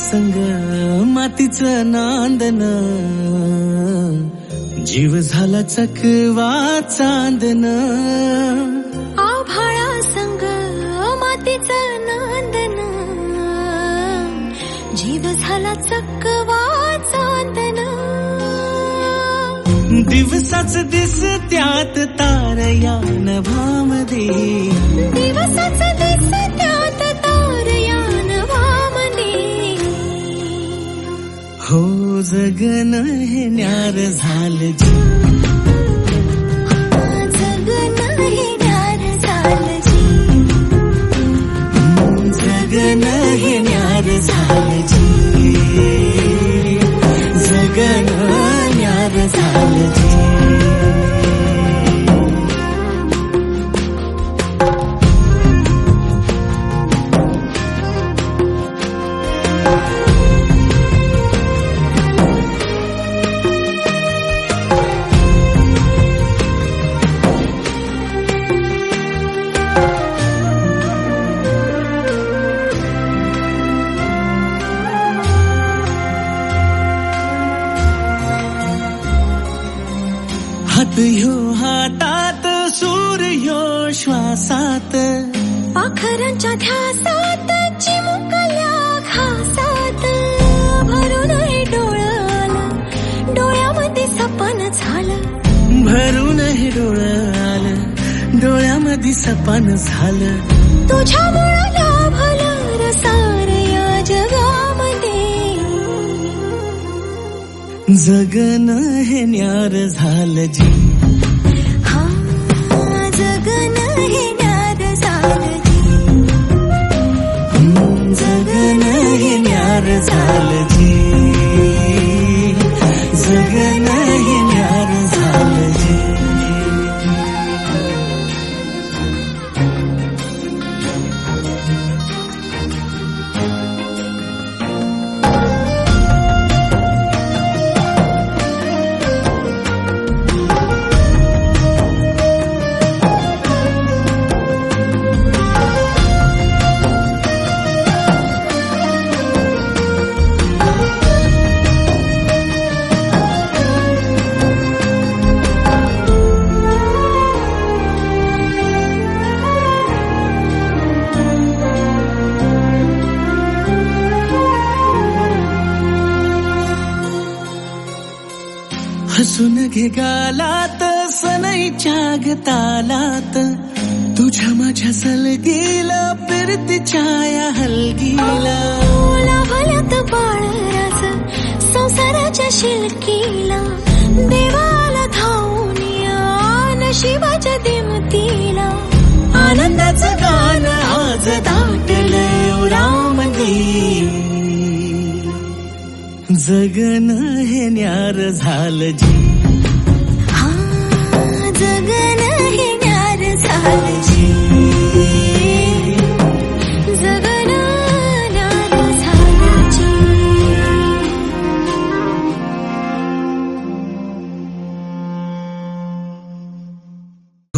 संग मातीचं नांदन, जीव झाला चकवा चांदन. आभाळा संग मातीचं नांदन, जीव झाला चकवा चांदन. दिवसाच दिसत्यात तारया नभामध्ये, दिवसाच दिसत्यात तारया नभामध्ये. हो जगन हे न्यार झालं जी, जगन हे न्यार झालं जी. जगन हे न्यार झालं जी, जगन न्यार झालं जी. हात ह्यो हातात, सूर ह्यो श्वासात, पाखरांच्या ध्यासात, चिमुकल्या घासात. भरून हे डोळं आलं, डोळ्यामध्ये सपन झालं. भरून हे डोळं आलं, डोळ्यामध्ये सपन झालं. तुझ्यामुळं लाभलं रसार या जगामध्ये. जगन हे न्यार झालं जी, हा जगन हे न्यार झालं जी. जगन हे न्यार झालं जी, जगन हे न्यार झालं जी. हसून घे गालात, सनईच्या गतालात, तुझ्या माझ्या सलगीला, फिरतीच्या या हलगीला. लाभल्यात बाळराज संसाराच्या शिलकीला. देवाला धावून या नशिबाच्या दिमतीला. आनंदाचं गाण आज दाटलंय उरामध्ये. जगन हे न्यार झालं जी, हा जगन हे न्यार झालं जी.